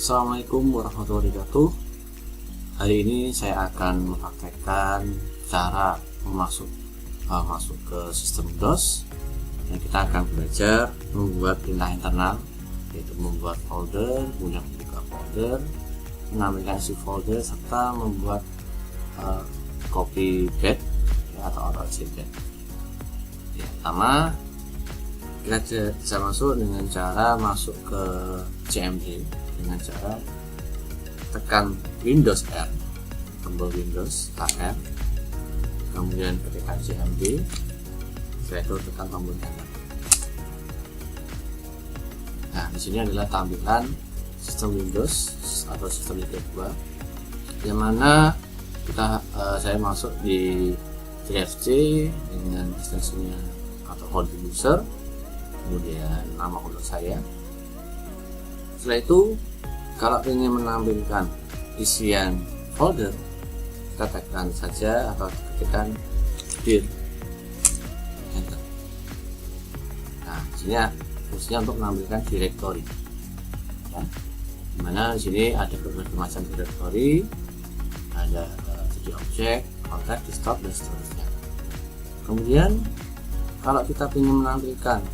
Assalamualaikum warahmatullahi wabarakatuh. Hari ini saya akan mempraktekkan cara masuk ke sistem DOS, dan kita akan belajar membuat perintah internal, yaitu membuat folder, kemudian membuka folder, menambahkan isi folder, serta membuat copy paste atau auto exit. Pertama, kita bisa masuk dengan cara masuk ke CMD dengan cara tekan Windows R, tombol Windows R, kemudian ketikkan CMD, setelah itu tekan tombol Enter. Nah, di sini adalah tampilan sistem Windows atau sistem Liga 2, yang mana saya masuk di TFC dengan ekstensinya atau folder user, kemudian nama folder saya. Setelah itu, kalau ingin menampilkan isian folder, kita tekan saja atau ketikkan dir, enter. Nah, di sini fungsinya untuk menampilkan directory, ya. Dimana di sini ada berbagai macam directory, ada jadi objek, kontak, desktop, dan seterusnya. Kemudian, kalau kita ingin menampilkan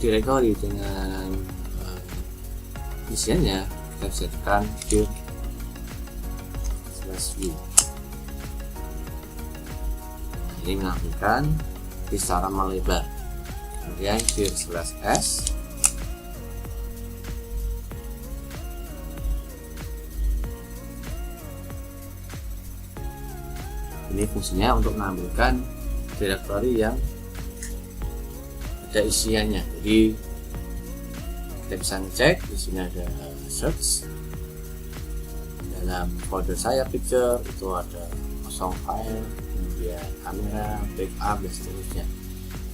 directory dengan isiannya, kita bisa tekan dir/v. Ini menampilkan secara melebar. Kemudian dir/s. Ini fungsinya untuk menampilkan directory yang ada isiannya. Jadi kita bisa ngecek di sini ada search, dalam folder saya picture itu ada kosong file, kemudian kamera, backup, dan seterusnya.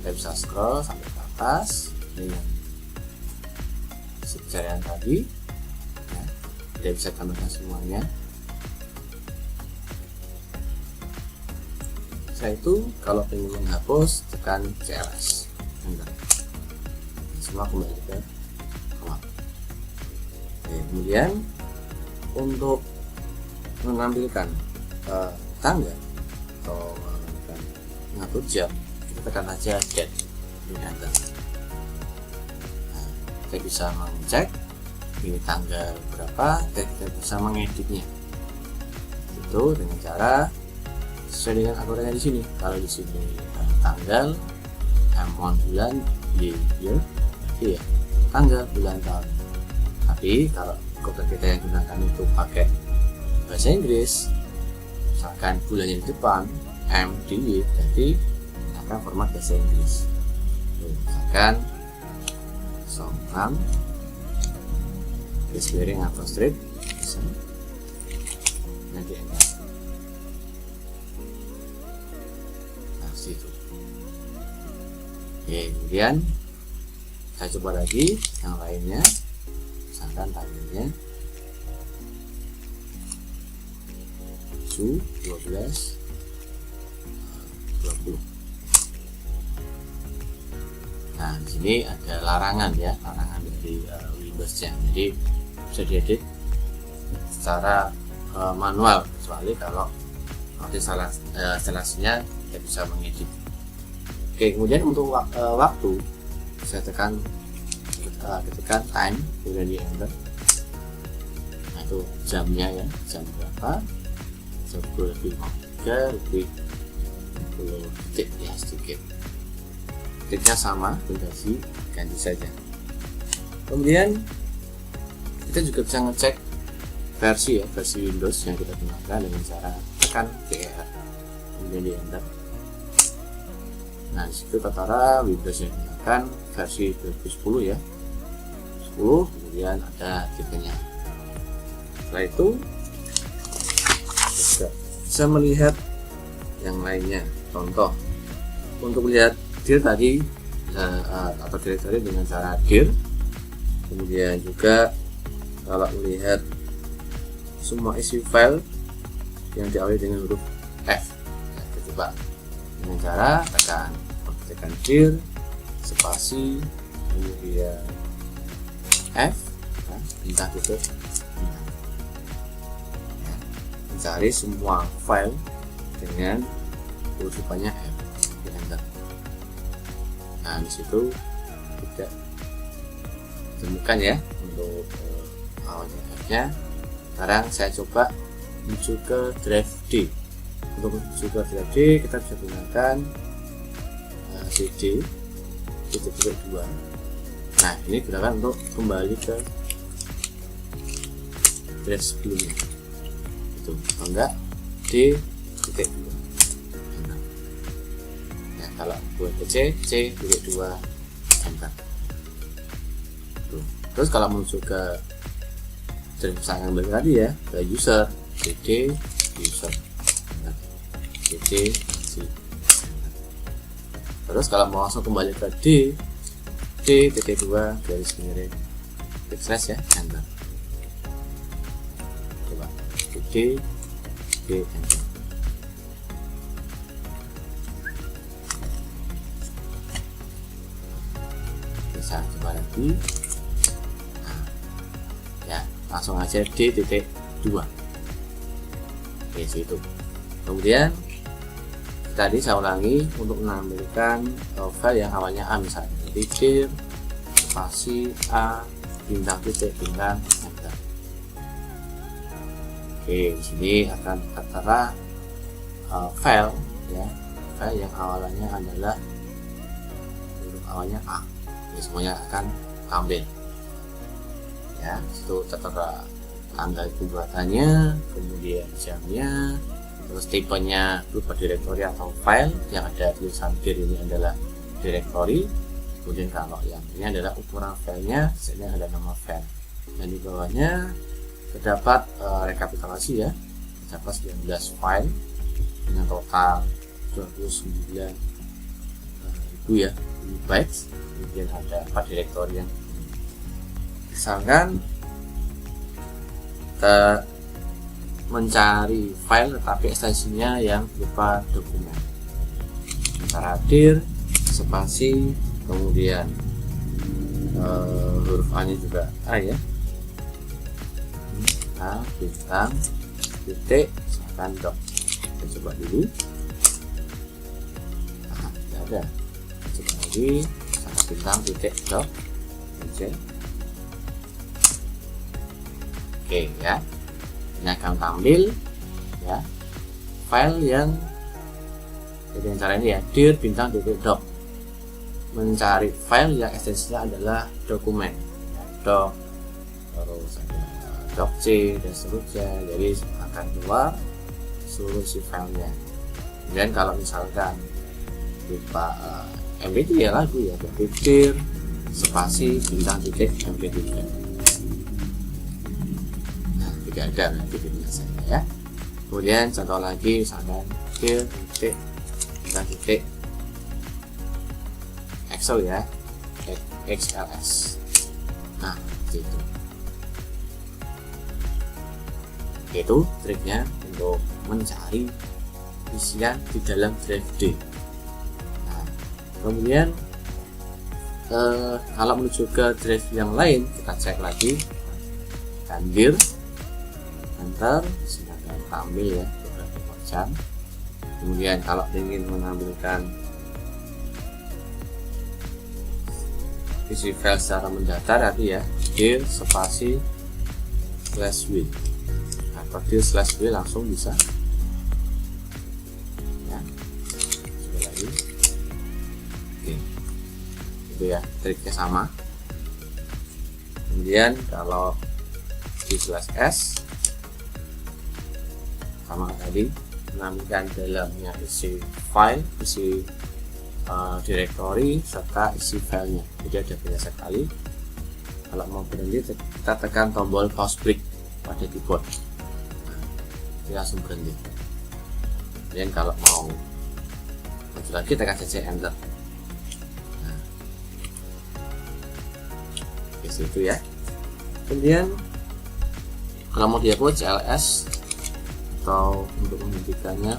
Kita bisa scroll sampai ke atas dengan pencarian tadi, ya. Kita bisa tambahkan semuanya. Setelah itu, kalau ingin menghapus, tekan CLS. Semua kembali ke awal. Kemudian untuk menampilkan tanggal atau mengatur jam, kita tekan aja date di enter. Nah, kita bisa mengecek ini tanggal berapa, dan kita bisa mengeditnya itu dengan cara sesuai dengan aturannya di sini. Kalau di sini tanggal, month, bulan, year, ya, tanggal, bulan, tahun. Tapi kalau kode kita yang gunakan itu pakai bahasa Inggris, misalkan bulannya di depan, M di Y, jadi akan format bahasa Inggris. Misalkan 06 garis miring atau strip, bisa nanti enter. Nah, situ. Oke, kemudian saya coba lagi yang lainnya, misalkan tanggalnya 12/20. Nah, di sini ada larangan, ya, larangan dari Windows-nya. Jadi bisa diedit secara manual, kecuali kalau nanti instalasinya tidak bisa mengedit. Oke, kemudian untuk waktu, saya tekan time, kemudian di enter. Nah, itu jamnya, ya, jam berapa, jam 2:03 lebih 10 detik, ya, sedikit. Detiknya sama, ganti saja. Kemudian kita juga bisa ngecek versi Windows yang kita gunakan dengan cara tekan CR, kemudian di enter. Nah, disitu tertera Windows yang digunakan versi 2010, ya, 10, kemudian ada tipenya. Setelah itu juga bisa melihat yang lainnya. Contoh, untuk melihat dir tadi atau directory dengan cara dir. Kemudian juga kalau melihat semua isi file yang diawali dengan huruf F, kita coba dengan cara tekan dir, spasi, kemudian F, nah, bintang titik bintang. Ya, mencari semua file dengan urutannya F, di enter. Nah disitu tidak temukan ya untuk awalnya F nya. Sekarang saya coba menuju ke drive D. Untuk menuju ke drive D kita bisa gunakan CD titik 2. Nah ini gunakan untuk kembali ke drive sebelumnya itu, enggak D titik 2. Ya, kalau buat ke C titik 2 enter. Terus kalau menuju ke drive yang balik tadi ya, ke user cd user cd c. Terus kalau mau langsung kembali ke D titik 2 garis miring backslash ya, enter. Coba D enter. Bisa coba lagi. Nah, ya langsung aja D titik 2. Oke situ. Kemudian tadi saya ulangi untuk menampilkan file yang awalnya A misalnya, jadi dir spasi A bintang titik bintang enter. Oke, di sini akan tertera file ya, file yang awalnya adalah huruf awalnya A. Jadi semuanya akan tampil. Ya, itu tertera tanggal pembuatannya, kemudian jamnya, terus tipenya berupa directory atau file, yang ada tulisan dir ini adalah directory. Kemudian kalau yang ini adalah ukuran filenya, sini ada nama file, dan di bawahnya terdapat rekapitulasi ya, terdapat 19 file dengan total 29.000 ya bytes. Kemudian ada 4 directory yang misalkan kita mencari file tetapi ekstensinya yang berupa dokumen, antara dir spasi kemudian huruf A nya juga A ya, A bintang titik misalkan dot. Kita coba dulu. Nah, tidak ada. Coba lagi misalkan bintang titik dot aja. Oke ya, ini akan tampil ya file yang jadi cara ini ya, dir bintang titik doc, mencari file yang ekstensinya adalah dokumen ya, doc, terus ada docc dan seterusnya, jadi akan keluar seluruh si filenya. Kemudian kalau misalkan berupa mp3 ya lagu ya, dir spasi bintang titik mp3. Tidak ada nanti di saya ya. Kemudian contoh lagi misalkan dir titik bintang titik Excel ya, XLS. Nah gitu. Itu triknya untuk mencari isian di dalam drive D. Nah, kemudian kalau menuju ke drive yang lain, kita cek lagi kan dir enter, sehingga akan tampil ya beberapa macam. Kemudian kalau ingin menampilkan isi file secara mendatar tadi ya, dir spasi /w atau dir /w langsung bisa ya. Coba lagi. Oke, itu ya triknya sama. Kemudian kalau d/s sama tadi, menampilkan dalamnya isi file, isi directory serta isi filenya. Jadi ada banyak sekali. Kalau mau berhenti, kita tekan tombol pause break pada keyboard. Nah, dia langsung berhenti. Dan kalau mau maju lagi, tekan saja enter. Nah, di situ ya. Kemudian kalau mau dihapus CLS atau untuk menghentikannya,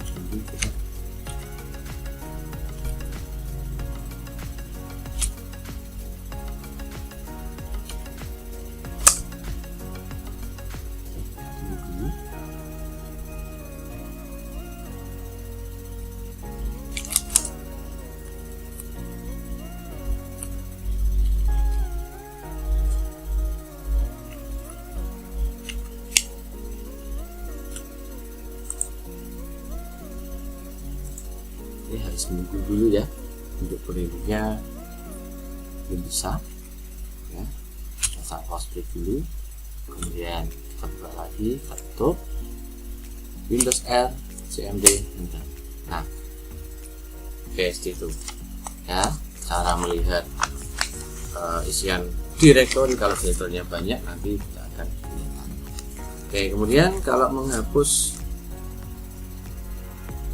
seminggu dulu ya, untuk preview-nya belum bisa ya. Saya close dulu, kemudian kita buka lagi, kita tutup, Windows R cmd enter. Nah, itu ya cara melihat isian directory. Kalau direktorinya banyak nanti kita akan kelihatan. Oke, kemudian kalau menghapus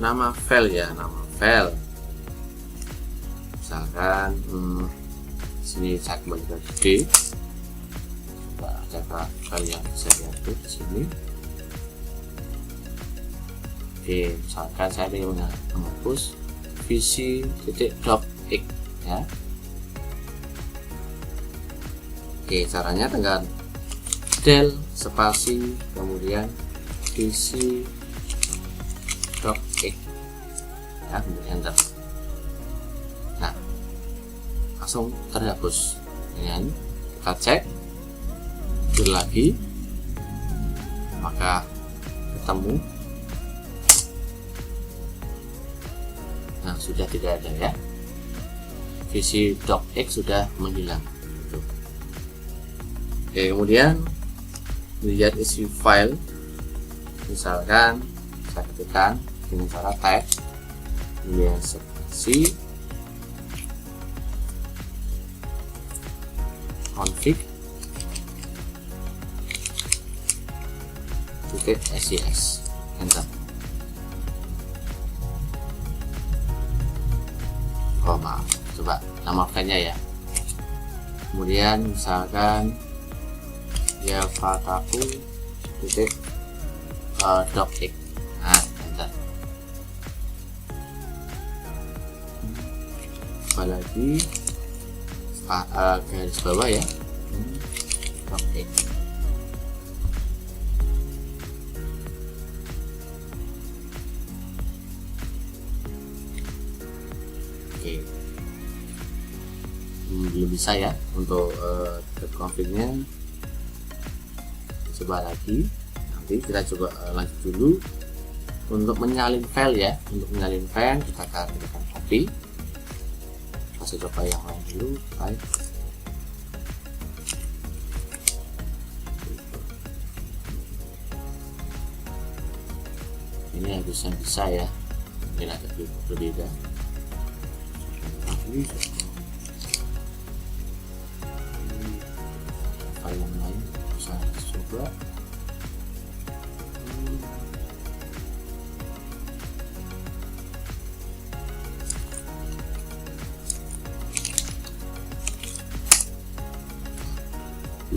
nama file ya, nama file misalkan sini saya kembali ke D, coba ada file yang bisa dihapus di sini. Oke, misalkan saya ingin menghapus vc.docx ya. Oke, caranya dengan del spasi kemudian vc.docx ya, kemudian enter. Nah, langsung terhapus. Kemudian kita cek lagi, maka ketemu. Nah, sudah tidak ada ya, vc.docx sudah menghilang. Oke, kemudian lihat isi file, misalkan saya ketikkan dengan cara type kemudian spasi config .scs enter. Oh maaf, coba nama filenya ya. Kemudian misalkan ya fataku .docx. Nah, enter. Apalagi garis bawah ya, docx. Oke, belum bisa ya untuk config-nya. Coba lagi, nanti kita coba lanjut dulu untuk menyalin file ya. Untuk menyalin file kita akan tekan copy. Kita coba yang lain dulu, type. Ini harusnya bisa ya, mungkin agak berbeda. File yang lain bisa coba.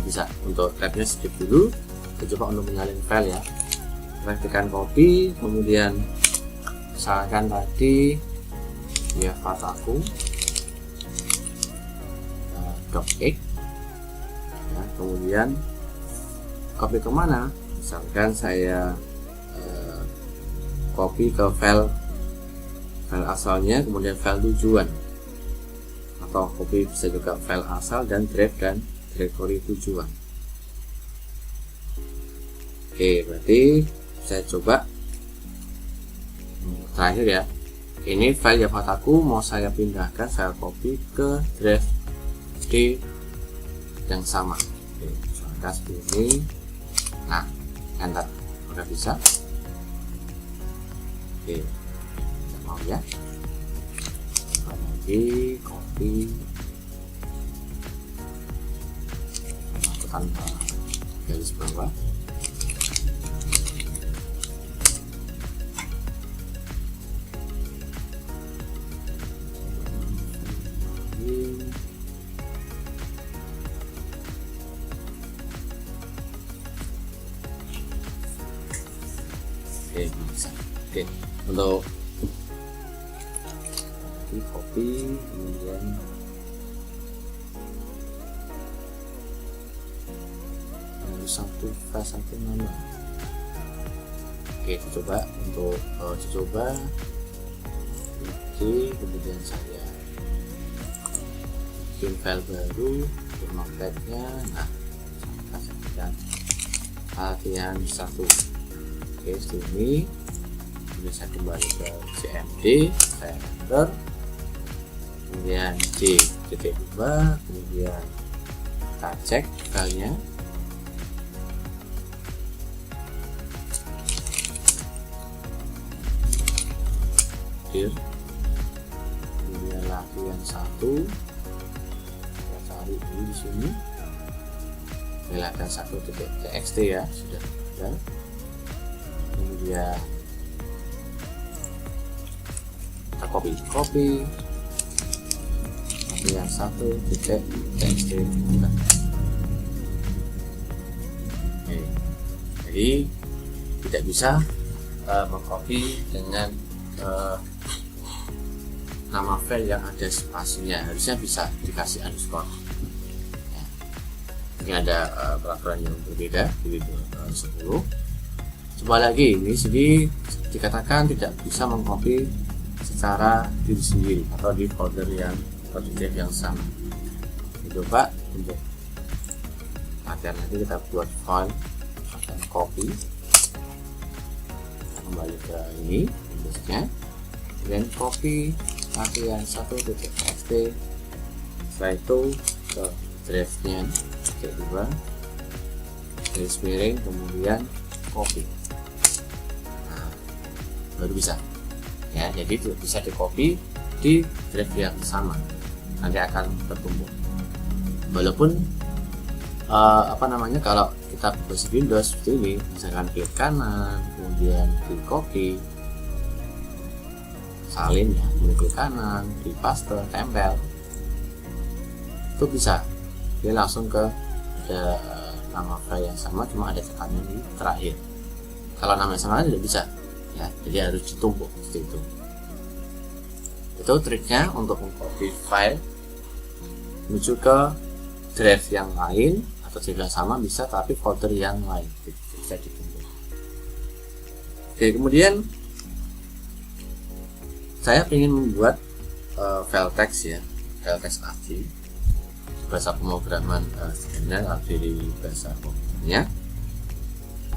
Bisa untuk tabnya skip dulu. Kita coba untuk menyalin file ya. Kita tekan copy, kemudian misalkan tadi ya fataku .docx ya, kemudian copy kemana, misalkan saya copy ke file asalnya kemudian file tujuan, atau copy bisa juga file asal dan drive dan directory tujuan. Oke, berarti saya coba terakhir ya, ini file fataku mau saya pindahkan, saya copy ke drive D yang sama. Oke, misalkan seperti ini. Nah, enter. Udah bisa. Oke, kita mau ya, lagi copy tanpa garis bawah. Oke, bisa. Oke, untuk copy kemudian satu nama. Oke, coba untuk coba kemudian saya bikin file baru untuk notepadnya. Nah, saya kasihkan latihan 1. Oke, sini kemudian saya kembali ke CMD, saya enter, kemudian D titik 2, kemudian kita cek filenya. Kemudian lagi yang satu, kita cari dulu di sini. Silakan 1.txt ya, sudah ada. Kemudian kita copy yang 1.txt. Oke. Jadi tidak bisa mengcopy dengan nama file yang ada spasinya, harusnya bisa dikasih underscore ya. Ini ada peraturan yang berbeda di 10. Coba lagi, ini sini dikatakan tidak bisa mengcopy secara diri sendiri atau di folder yang project yang sama. Coba untuk latihan nanti kita buat file akan copy, kembali ke ini Windowsnya, dan copy latihan 1.txt, setelah itu ke drive-nya titik 2, garis miring, kemudian copy. Nah, baru bisa ya, jadi bisa di copy di drive yang sama, nanti akan tertumpuk. Walaupun kalau kita versi Windows seperti ini, misalkan klik kanan, kemudian di copy, salin ya, kemudian klik kanan, di paste, tempel, itu bisa dia langsung ke nama file yang sama, cuma ada tekanan di terakhir. Kalau namanya sama tidak bisa ya, jadi harus ditumpuk seperti itu. Itu triknya untuk mengcopy file menuju ke drive yang lain, atau juga sama bisa, tapi folder yang lain bisa ditumpuk. Oke, kemudian saya ingin membuat file teks ya, file teks ASCII, bahasa pemrograman sederhana dari bahasa pemrogramannya,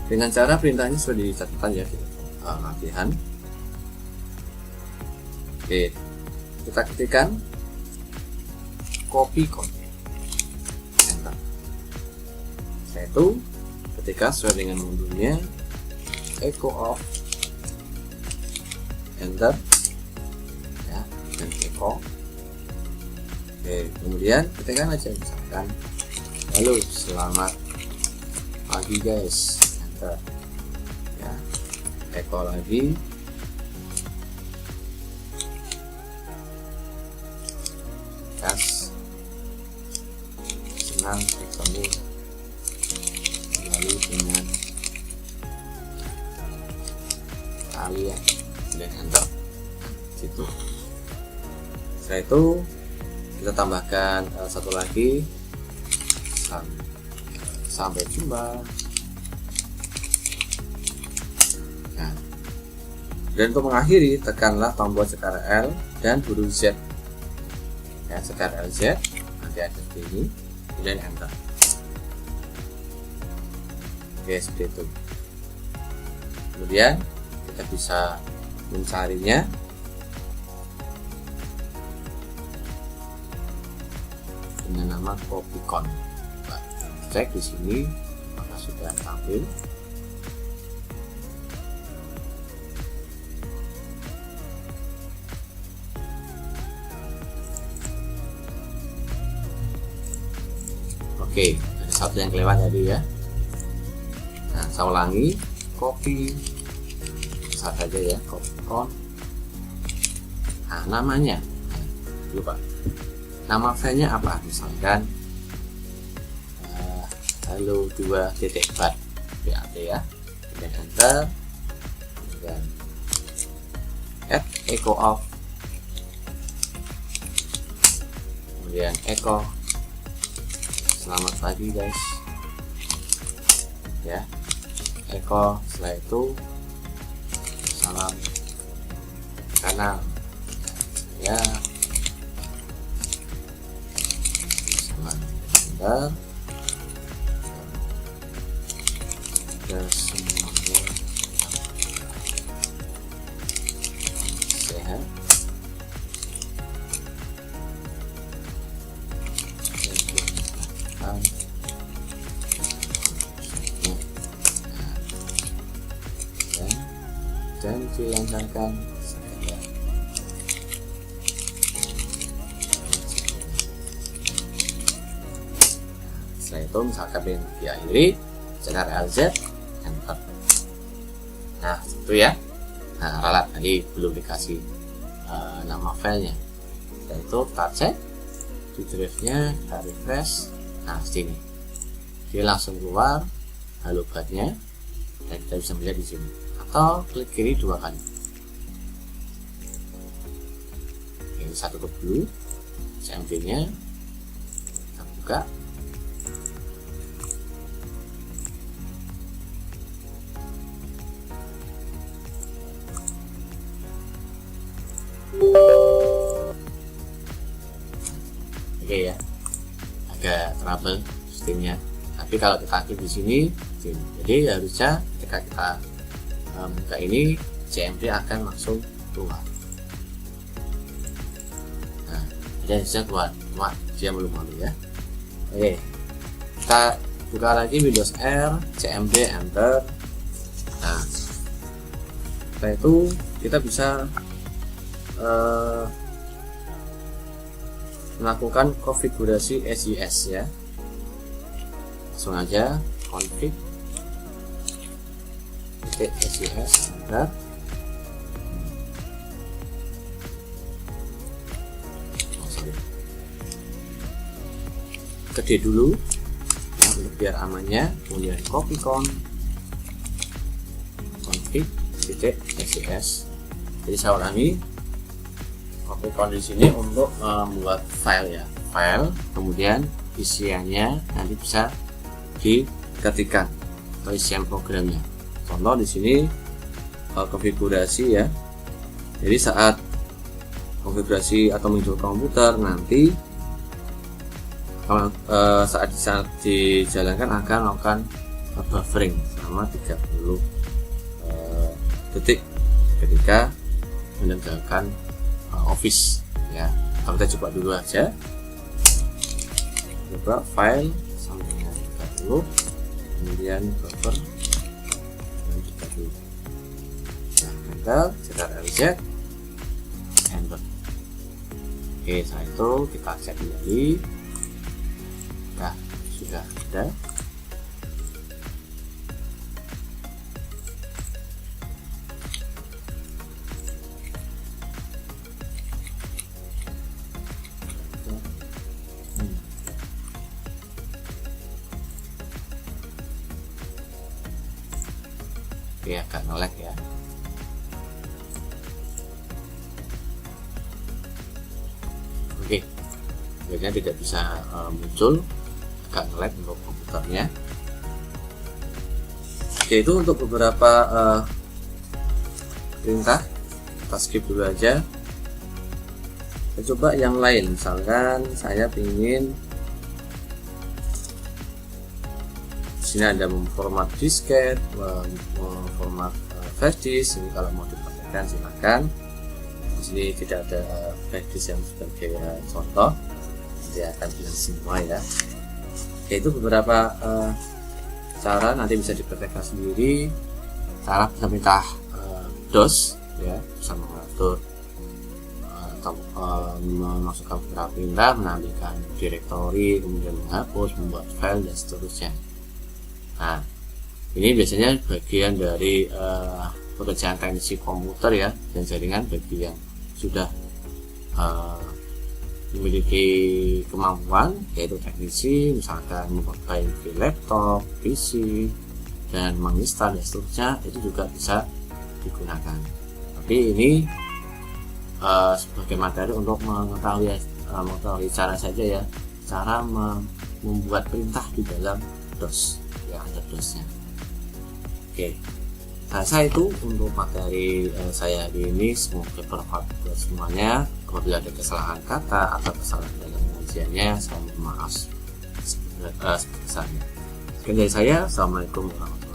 dengan cara perintahnya sudah dicatatkan ya di latihan. Oke, kita ketikkan copy content, enter. Setelah itu ketika sesuai dengan modulnya, echo of, enter ya, dan echo. Oke, kemudian ketikkan aja misalkan halo selamat pagi guys, enter ya, echo lagi, senang bertemu kembali dengan kalian, dan enter situ. Setelah itu kita tambahkan satu lagi, sampai jumpa. Nah, dan untuk mengakhiri tekanlah tombol sekar L dan huruf Z ya, sekar LZ, nanti ada seperti ini, kemudian enter. Oke, seperti itu. Kemudian kita bisa mencarinya dengan nama copycon. Nah, cek di sini maka sudah tampil. Oke, ada satu yang kelewat tadi ya. Nah, saya ulangi, copy saja ya, copycon. Nah, namanya lupa. Nama filenya apa? Misalkan halo 2.bat BAT ya, dan enter, dan add echo of, kemudian echo selamat pagi guys ya, echo, setelah itu salam kanal ya, enter, dan semuanya dan dilancarkan saja. Setelah itu misalkan ingin diakhiri, cetak LZ, enter. Nah itu ya. Nah ralat tadi belum dikasih nama filenya. Setelah itu kita cek di drive-nya, kita refresh. Nah sini dia langsung keluar halobatnya dan kita bisa melihat di sini. Atau klik kiri 2 kali. Ini satu tutup dulu, CMD-nya kita buka. Oke ya, agak trouble sistemnya. Tapi kalau kita aktif di sini, jadi harusnya ketika kita buka ini, CMD akan langsung keluar. Nah, jadi bisa keluar, cuma dia belum mau ya. Oke, kita buka lagi Windows R, CMD, enter. Nah, setelah itu kita bisa melakukan konfigurasi SIS ya. Langsung aja config SIS, enter. Gede dulu ya, untuk biar amannya, kemudian copy config SIS. Jadi saya ulangi, copy di sini untuk membuat file ya, file, kemudian isiannya nanti bisa diketikkan atau isian programnya. Contoh di sini konfigurasi ya. Jadi saat konfigurasi atau muncul komputer nanti kalau saat dijalankan akan melakukan buffering selama 30 detik ketika menjalankan Office ya. Kita coba dulu aja, coba file sampai 30, kemudian buffer 30. Nah, enter, cetak LZ, enter. Oke, setelah itu kita cek kembali. Nah, sudah ada. Oke, agak nge-lag ya. Oke, akhirnya tidak bisa muncul, agak nge-lag untuk komputernya. Oke, itu untuk beberapa perintah. Kita skip dulu aja. Kita coba yang lain, misalkan saya ingin sini ada memformat disket, memformat flash disk. Ini kalau mau dipraktekkan silakan. Di sini tidak ada flash disk yang sebagai contoh, dia akan bilang semua ya. Yaitu beberapa cara nanti bisa dipraktekkan sendiri. Cara perintah DOS ya, bisa mengatur atau memasukkan beberapa perintah, menambahkan direktori, kemudian menghapus, membuat file dan seterusnya. Nah, ini biasanya bagian dari pekerjaan teknisi komputer ya dan jaringan bagi yang sudah memiliki kemampuan, yaitu teknisi misalkan memperbaiki laptop, PC, dan menginstal dan seterusnya, itu juga bisa digunakan. Tapi ini sebagai materi untuk mengetahui cara saja ya, cara membuat perintah di dalam DOS yang ada DOS-nya. Oke, saya itu untuk materi saya hari ini. Semoga bermanfaat buat semuanya. Apabila ada kesalahan kata atau kesalahan dalam pengajiannya, saya mohon maaf sebesar-besarnya. Sekian dari saya. Assalamualaikum warahmatullahi wabarakatuh.